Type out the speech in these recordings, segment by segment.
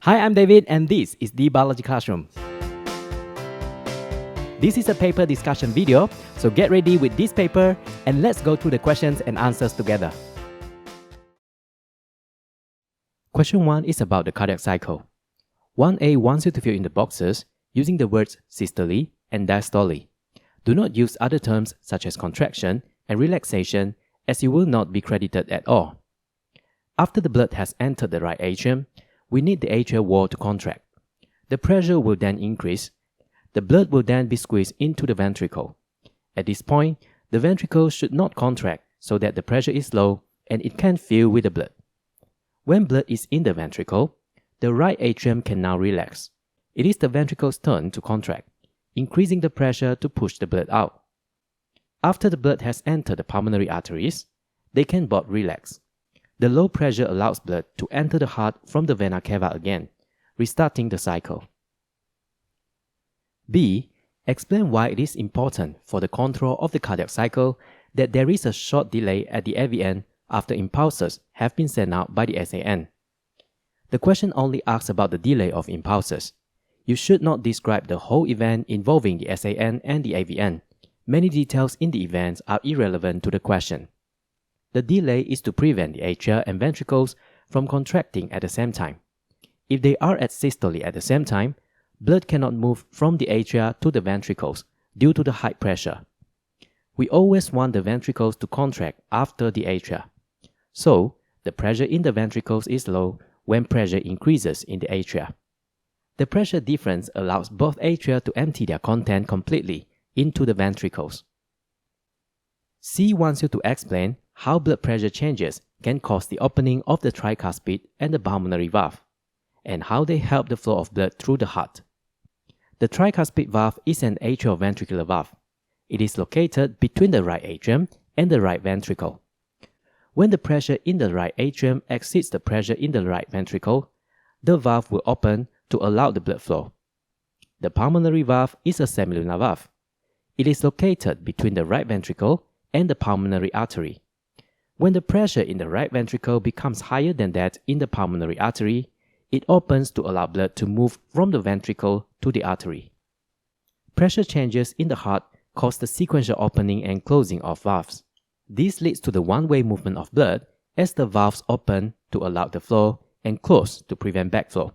Hi, I'm David and this is the Biology Classroom. This is a paper discussion video, so get ready with this paper and let's go through the questions and answers together. Question 1 is about the cardiac cycle. 1A wants you to fill in the boxes using the words systole and diastole. Do not use other terms such as contraction and relaxation as you will not be credited at all. After the blood has entered the right atrium, we need the atrial wall to contract. The pressure will then increase. The blood will then be squeezed into the ventricle. At this point, the ventricle should not contract so that the pressure is low and it can fill with the blood. When blood is in the ventricle, the right atrium can now relax. It is the ventricle's turn to contract, increasing the pressure to push the blood out. After the blood has entered the pulmonary arteries, they can both relax. The low pressure allows blood to enter the heart from the vena cava again, restarting the cycle. B. Explain why it is important for the control of the cardiac cycle that there is a short delay at the AVN after impulses have been sent out by the SAN. The question only asks about the delay of impulses. You should not describe the whole event involving the SAN and the AVN. Many details in the events are irrelevant to the question. The delay is to prevent the atria and ventricles from contracting at the same time. If they are at systole at the same time, blood cannot move from the atria to the ventricles due to the high pressure. We always want the ventricles to contract after the atria. So, the pressure in the ventricles is low when pressure increases in the atria. The pressure difference allows both atria to empty their content completely into the ventricles. C wants you to explain how blood pressure changes can cause the opening of the tricuspid and the pulmonary valve, and how they help the flow of blood through the heart. The tricuspid valve is an atrioventricular valve. It is located between the right atrium and the right ventricle. When the pressure in the right atrium exceeds the pressure in the right ventricle, the valve will open to allow the blood flow. The pulmonary valve is a semilunar valve. It is located between the right ventricle and the pulmonary artery. When the pressure in the right ventricle becomes higher than that in the pulmonary artery, it opens to allow blood to move from the ventricle to the artery. Pressure changes in the heart cause the sequential opening and closing of valves. This leads to the one-way movement of blood as the valves open to allow the flow and close to prevent backflow.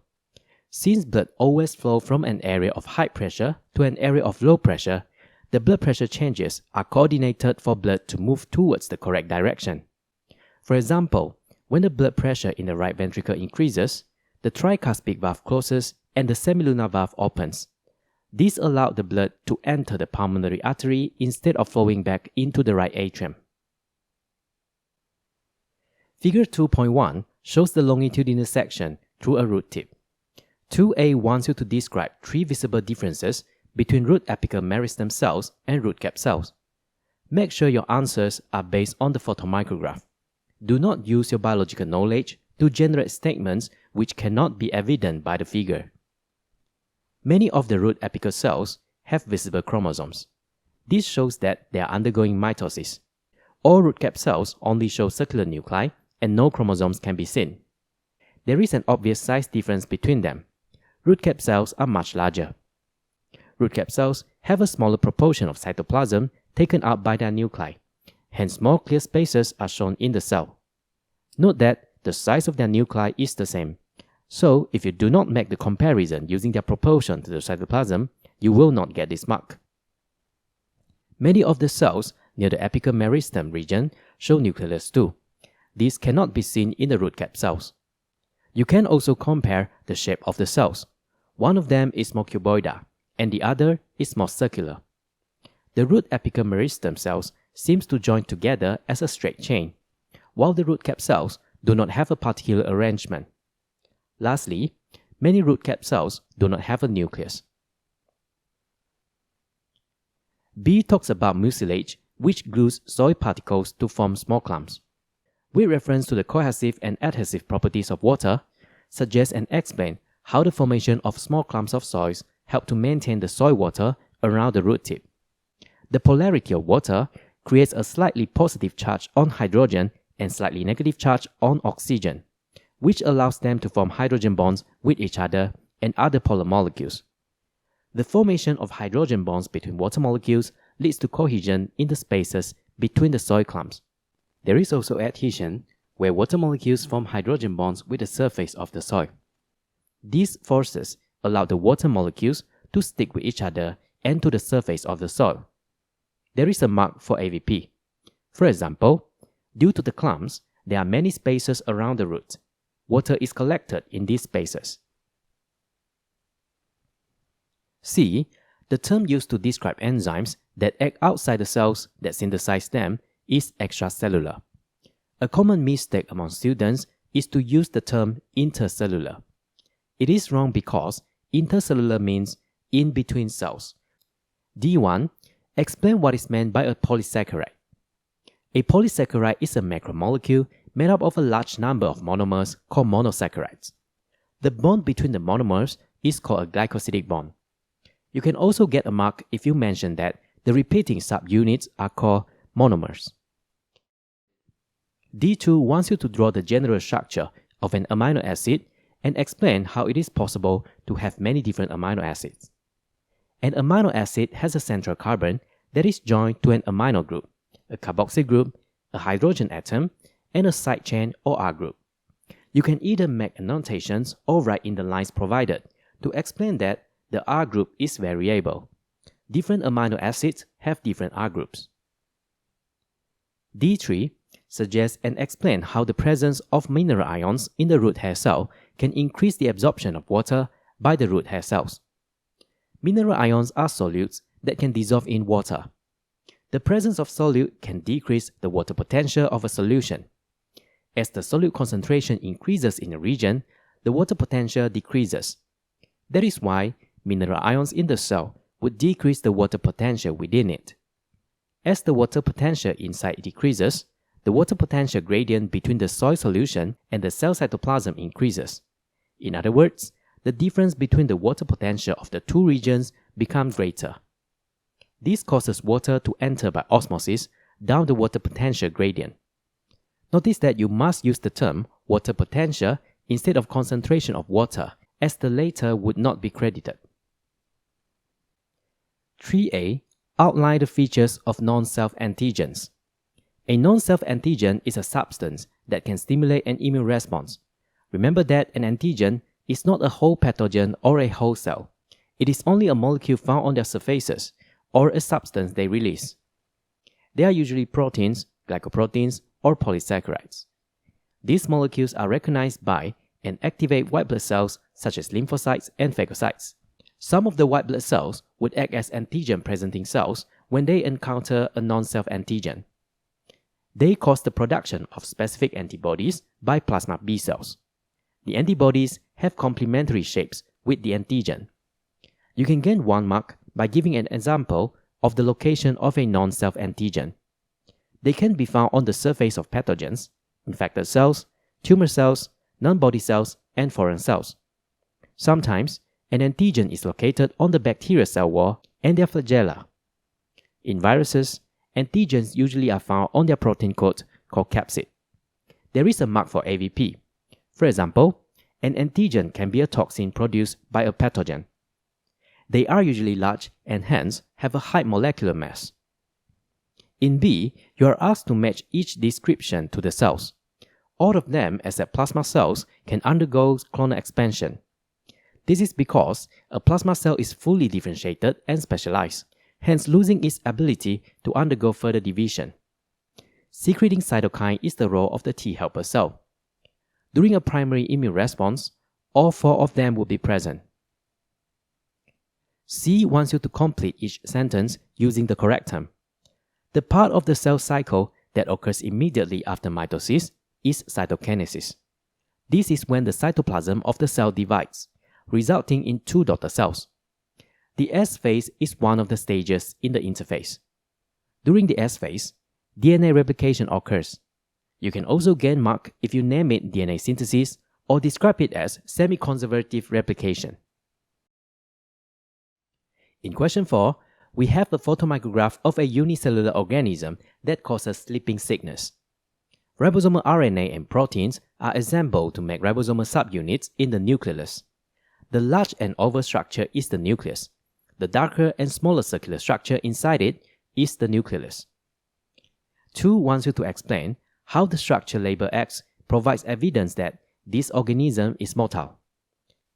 Since blood always flows from an area of high pressure to an area of low pressure, the blood pressure changes are coordinated for blood to move towards the correct direction. For example, when the blood pressure in the right ventricle increases, the tricuspid valve closes and the semilunar valve opens. This allows the blood to enter the pulmonary artery instead of flowing back into the right atrium. Figure 2.1 shows the longitudinal section through a root tip. 2A wants you to describe three visible differences between root apical meristem cells and root cap cells. Make sure your answers are based on the photomicrograph. Do not use your biological knowledge to generate statements which cannot be evident by the figure. Many of the root apical cells have visible chromosomes. This shows that they are undergoing mitosis. All root cap cells only show circular nuclei and no chromosomes can be seen. There is an obvious size difference between them. Root cap cells are much larger. Root cap cells have a smaller proportion of cytoplasm taken up by their nuclei. Hence, more clear spaces are shown in the cell. Note that the size of their nuclei is the same. So, if you do not make the comparison using their proportion to the cytoplasm, you will not get this mark. Many of the cells near the apical meristem region show nucleus too. This cannot be seen in the root cap cells. You can also compare the shape of the cells. One of them is more cuboidal, and the other is more circular. The root apical meristem cells seems to join together as a straight chain, while the root cap cells do not have a particular arrangement. Lastly, many root cap cells do not have a nucleus. B talks about mucilage, which glues soil particles to form small clumps. With reference to the cohesive and adhesive properties of water, suggest and explain how the formation of small clumps of soils help to maintain the soil water around the root tip. The polarity of water creates a slightly positive charge on hydrogen and slightly negative charge on oxygen. which allows them to form hydrogen bonds with each other and other polar molecules. The formation of hydrogen bonds between water molecules leads to cohesion in the spaces between the soil clumps. There is also adhesion, where water molecules form hydrogen bonds with the surface of the soil. These forces allow the water molecules to stick with each other and to the surface of the soil. There is a mark for AVP. For example, due to the clumps, there are many spaces around the roots. Water is collected in these spaces. C. The term used to describe enzymes that act outside the cells that synthesize them is extracellular. A common mistake among students is to use the term intercellular. It is wrong because intercellular means in between cells. D1. Explain what is meant by a polysaccharide. A polysaccharide is a macromolecule made up of a large number of monomers called monosaccharides. The bond between the monomers is called a glycosidic bond. You can also get a mark if you mention that the repeating subunits are called monomers. D2 wants you to draw the general structure of an amino acid and explain how it is possible to have many different amino acids. An amino acid has a central carbon that is joined to an amino group, a carboxyl group, a hydrogen atom, and a side chain or R group. You can either make annotations or write in the lines provided to explain that the R group is variable. Different amino acids have different R groups. D3 suggests and explains how the presence of mineral ions in the root hair cell can increase the absorption of water by the root hair cells. Mineral ions are solutes that can dissolve in water. The presence of solute can decrease the water potential of a solution. As the solute concentration increases in a region, the water potential decreases. That is why mineral ions in the cell would decrease the water potential within it. As the water potential inside decreases, the water potential gradient between the soil solution and the cell cytoplasm increases. In other words, the difference between the water potential of the two regions becomes greater. This causes water to enter by osmosis down the water potential gradient. Notice that you must use the term water potential instead of concentration of water, as the latter would not be credited. 3a. Outline the features of non-self antigens. A non-self antigen is a substance that can stimulate an immune response. Remember that an antigen is not a whole pathogen or a whole cell. It is only a molecule found on their surfaces or a substance they release. They are usually proteins, glycoproteins, or polysaccharides. These molecules are recognized by and activate white blood cells such as lymphocytes and phagocytes. Some of the white blood cells would act as antigen-presenting cells when they encounter a non-self antigen. They cause the production of specific antibodies by plasma B cells. The antibodies have complementary shapes with the antigen. You can gain 1 mark by giving an example of the location of a non-self antigen. They can be found on the surface of pathogens, infected cells, tumor cells, non-body cells, and foreign cells. Sometimes, an antigen is located on the bacterial cell wall and their flagella. In viruses, antigens usually are found on their protein coat called capsid. There is a mark for AVP. For example, an antigen can be a toxin produced by a pathogen. They are usually large and hence have a high molecular mass. In B, you are asked to match each description to the cells. All of them except plasma cells can undergo clonal expansion. This is because a plasma cell is fully differentiated and specialized, hence losing its ability to undergo further division. Secreting cytokine is the role of the T helper cell. During a primary immune response, all 4 of them will be present. C wants you to complete each sentence using the correct term. The part of the cell cycle that occurs immediately after mitosis is cytokinesis. This is when the cytoplasm of the cell divides, resulting in 2 daughter cells. The S phase is one of the stages in the interphase. During the S phase, DNA replication occurs. You can also gain mark if you name it DNA synthesis or describe it as semi-conservative replication. In question 4, we have a photomicrograph of a unicellular organism that causes sleeping sickness. Ribosomal RNA and proteins are assembled to make ribosomal subunits in the nucleus. The large and oval structure is the nucleus. The darker and smaller circular structure inside it is the nucleus. 2 wants you to explain how the structure labeled X provides evidence that this organism is motile.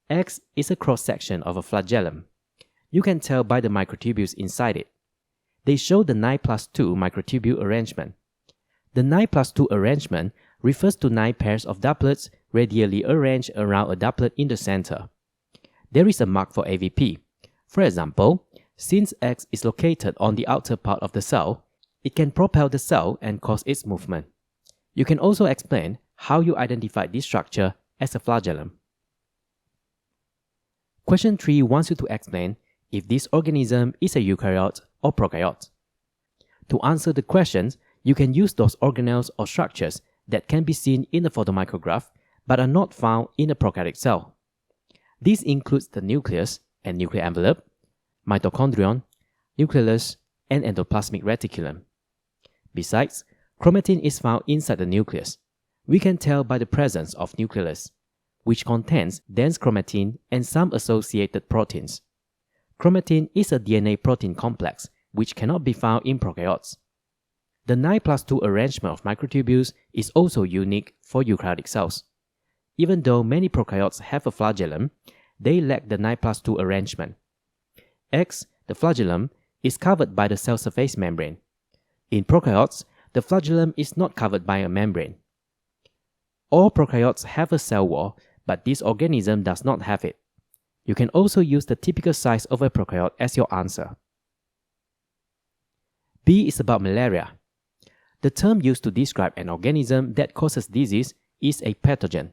X is a cross-section of a flagellum. You can tell by the microtubules inside it. They show the 9+2 microtubule arrangement. The 9+2 arrangement refers to 9 pairs of doublets radially arranged around a doublet in the center. There is a mark for AVP. For example, since X is located on the outer part of the cell, it can propel the cell and cause its movement. You can also explain how you identify this structure as a flagellum. Question 3 wants you to explain if this organism is a eukaryote or prokaryote. To answer the questions, you can use those organelles or structures that can be seen in a photomicrograph but are not found in a prokaryotic cell. This includes the nucleus and nuclear envelope, mitochondrion, nucleolus, and endoplasmic reticulum. Besides, chromatin is found inside the nucleus. We can tell by the presence of nucleolus, which contains dense chromatin and some associated proteins. Chromatin is a DNA protein complex which cannot be found in prokaryotes. The 9+2 arrangement of microtubules is also unique for eukaryotic cells. Even though many prokaryotes have a flagellum, they lack the 9+2 arrangement. X, the flagellum, is covered by the cell surface membrane. In prokaryotes, the flagellum is not covered by a membrane. All prokaryotes have a cell wall, but this organism does not have it. You can also use the typical size of a prokaryote as your answer. B is about malaria. The term used to describe an organism that causes disease is a pathogen.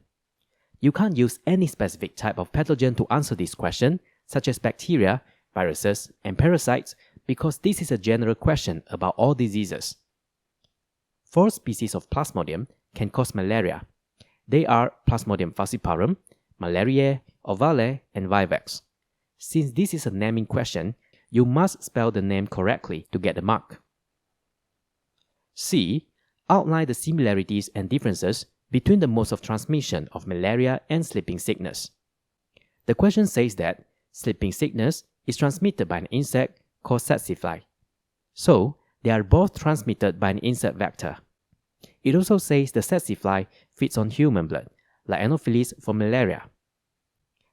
You can't use any specific type of pathogen to answer this question, such as bacteria, viruses, and parasites, because this is a general question about all diseases. 4 species of Plasmodium can cause malaria. They are Plasmodium falciparum, malariae, ovale, and vivax. Since this is a naming question, you must spell the name correctly to get the mark. C. Outline the similarities and differences between the modes of transmission of malaria and sleeping sickness. The question says that sleeping sickness is transmitted by an insect called tsetse fly. So, they are both transmitted by an insect vector. It also says the tsetse fly feeds on human blood, like Anopheles for malaria.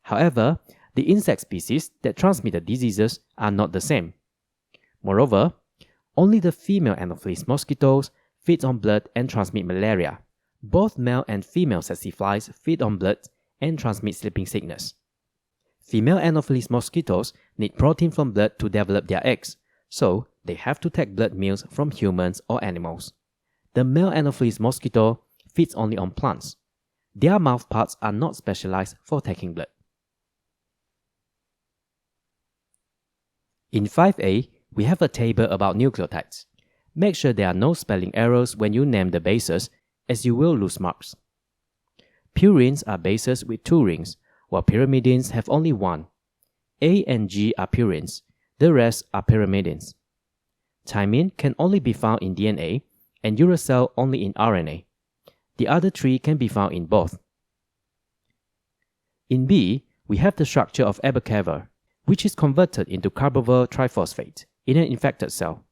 However, the insect species that transmit the diseases are not the same. Moreover, only the female Anopheles mosquitoes feed on blood and transmit malaria. Both male and female tsetse flies feed on blood and transmit sleeping sickness. Female Anopheles mosquitoes need protein from blood to develop their eggs, so they have to take blood meals from humans or animals. The male Anopheles mosquito feeds only on plants. Their mouth parts are not specialized for taking blood. In 5a, we have a table about nucleotides. Make sure there are no spelling errors when you name the bases, as you will lose marks. Purines are bases with 2 rings, while pyrimidines have only 1. A and G are purines, the rest are pyrimidines. Thymine can only be found in DNA, and uracil only in RNA. The other 3 can be found in both. In B, we have the structure of abacaver, which is converted into carbovyl triphosphate in an infected cell.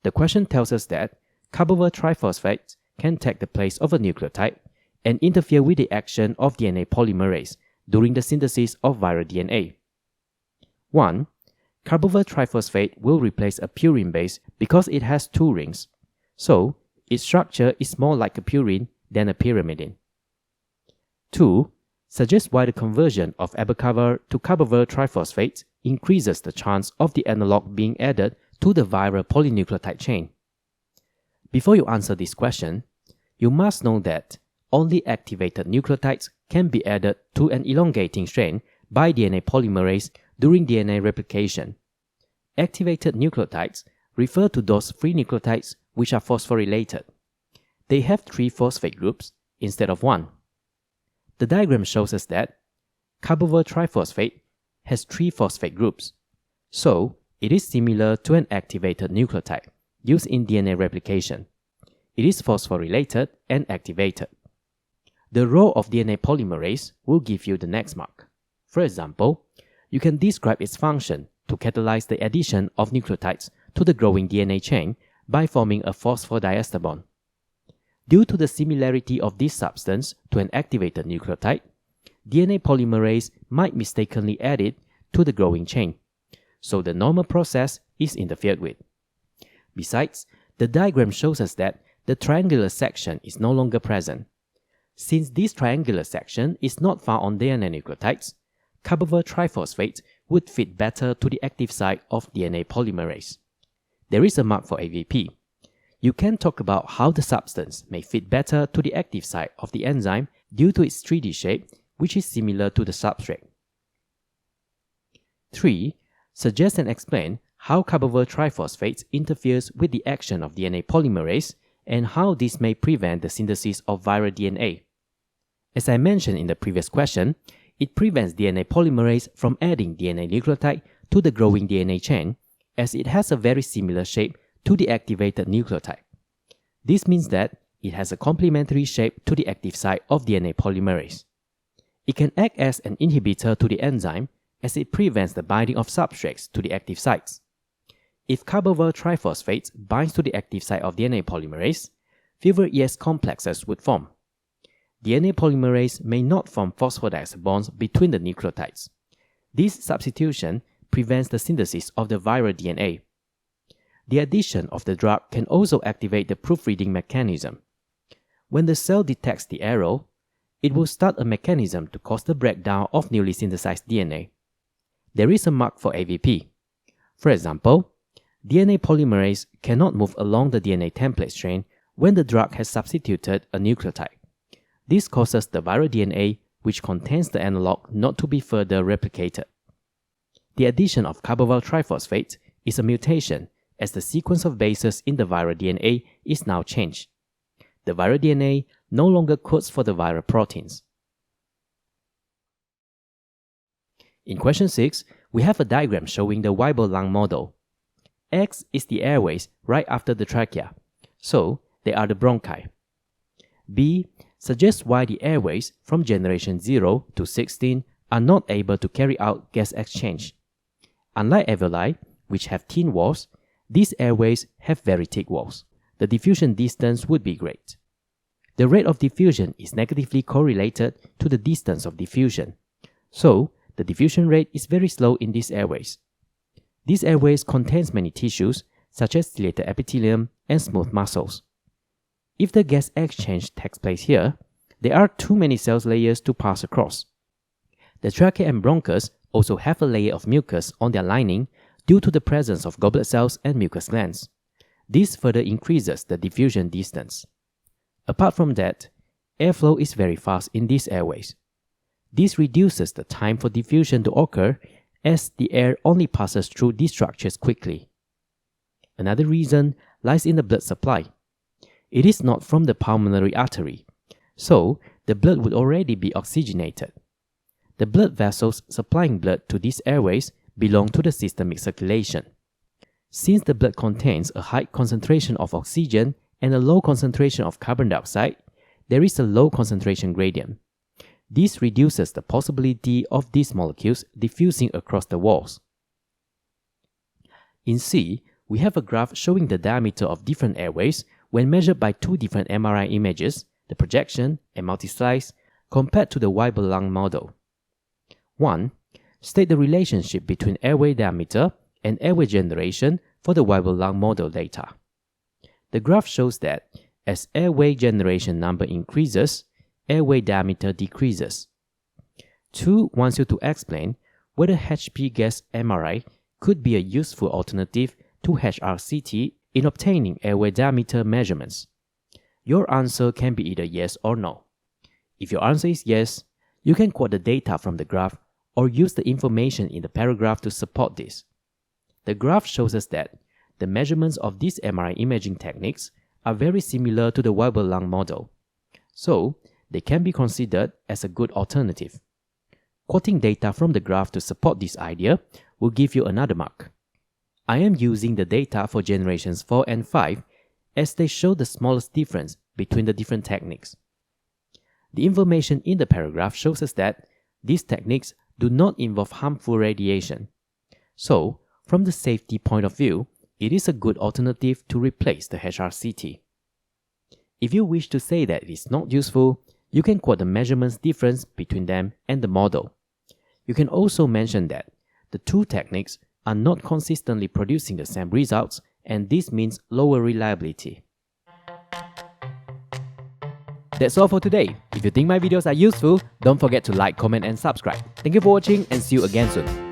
The question tells us that carbovyl triphosphate can take the place of a nucleotide and interfere with the action of DNA polymerase during the synthesis of viral DNA. 1. Carbovyl triphosphate will replace a purine base because it has 2 rings, so its structure is more like a purine than a pyrimidine. 2. Suggests why the conversion of abacaver to carbovyl triphosphate increases the chance of the analog being added to the viral polynucleotide chain. Before you answer this question, you must know that only activated nucleotides can be added to an elongating strain by DNA polymerase during DNA replication. Activated nucleotides refer to those free nucleotides which are phosphorylated. They have 3 phosphate groups instead of 1. The diagram shows us that carbovyl triphosphate has 3 phosphate groups, so it is similar to an activated nucleotide used in DNA replication. it is phosphorylated and activated. The role of DNA polymerase will give you the next mark. For example, you can describe its function to catalyze the addition of nucleotides to the growing DNA chain by forming a phosphodiester bond. Due to the similarity of this substance to an activated nucleotide, DNA polymerase might mistakenly add it to the growing chain, so the normal process is interfered with. Besides, the diagram shows us that the triangular section is no longer present. Since this triangular section is not found on DNA nucleotides, carbovyl triphosphate would fit better to the active site of DNA polymerase. There is a mark for AVP. You can talk about how the substance may fit better to the active site of the enzyme due to its 3D shape, which is similar to the substrate. 3. Suggest and explain how carbovyl triphosphate interferes with the action of DNA polymerase and how this may prevent the synthesis of viral DNA. As I mentioned in the previous question, it prevents DNA polymerase from adding DNA nucleotide to the growing DNA chain, as it has a very similar shape to the activated nucleotide. This means that it has a complementary shape to the active site of DNA polymerase. It can act as an inhibitor to the enzyme, as it prevents the binding of substrates to the active sites. If carbovyl triphosphate binds to the active site of DNA polymerase, fewer ES complexes would form. DNA polymerase may not form phosphodiester bonds between the nucleotides. This substitution prevents the synthesis of the viral DNA. The addition of the drug can also activate the proofreading mechanism. When the cell detects the error, it will start a mechanism to cause the breakdown of newly synthesized DNA. There is a mark for AVP. For example, DNA polymerase cannot move along the DNA template strain when the drug has substituted a nucleotide. This causes the viral DNA, which contains the analog, not to be further replicated. The addition of carbovyl triphosphate is a mutation, as the sequence of bases in the viral DNA is now changed. The viral DNA no longer codes for the viral proteins. In question 6, we have a diagram showing the Weibull lung model. X is the airways right after the trachea, so they are the bronchi. B suggests why the airways from generation 0 to 16 are not able to carry out gas exchange. Unlike alveoli, which have thin walls, these airways have very thick walls. The diffusion distance would be great. The rate of diffusion is negatively correlated to the distance of diffusion, so the diffusion rate is very slow in these airways. These airways contains many tissues, such as ciliated epithelium and smooth muscles. If the gas exchange takes place here, there are too many cell layers to pass across. The trachea and bronchus also have a layer of mucus on their lining due to the presence of goblet cells and mucus glands. This further increases the diffusion distance. Apart from that, airflow is very fast in these airways. This reduces the time for diffusion to occur, as the air only passes through these structures quickly. Another reason lies in the blood supply. It is not from the pulmonary artery, so the blood would already be oxygenated. The blood vessels supplying blood to these airways belong to the systemic circulation. Since the blood contains a high concentration of oxygen and a low concentration of carbon dioxide, there is a low concentration gradient. This reduces the possibility of these molecules diffusing across the walls. In C, we have a graph showing the diameter of different airways when measured by two different MRI images, the projection and multi-slice, compared to the Weibull lung model. 1. State the relationship between airway diameter and airway generation for the Weibull lung model data. The graph shows that as airway generation number increases, airway diameter decreases. 2 wants you to explain whether HP gas MRI could be a useful alternative to HRCT in obtaining airway diameter measurements. Your answer can be either yes or no. If your answer is yes, you can quote the data from the graph or use the information in the paragraph to support this. The graph shows us that the measurements of these MRI imaging techniques are very similar to the Weibull lung model, so they can be considered as a good alternative. Quoting data from the graph to support this idea will give you another mark. I am using the data for generations 4 and 5, as they show the smallest difference between the different techniques. The information in the paragraph shows us that these techniques do not involve harmful radiation. So, from the safety point of view, it is a good alternative to replace the HRCT. If you wish to say that it is not useful, you can quote the measurements difference between them and the model. You can also mention that the two techniques are not consistently producing the same results, and this means lower reliability. That's all for today. If you think my videos are useful, don't forget to like, comment and subscribe. Thank you for watching and see you again soon.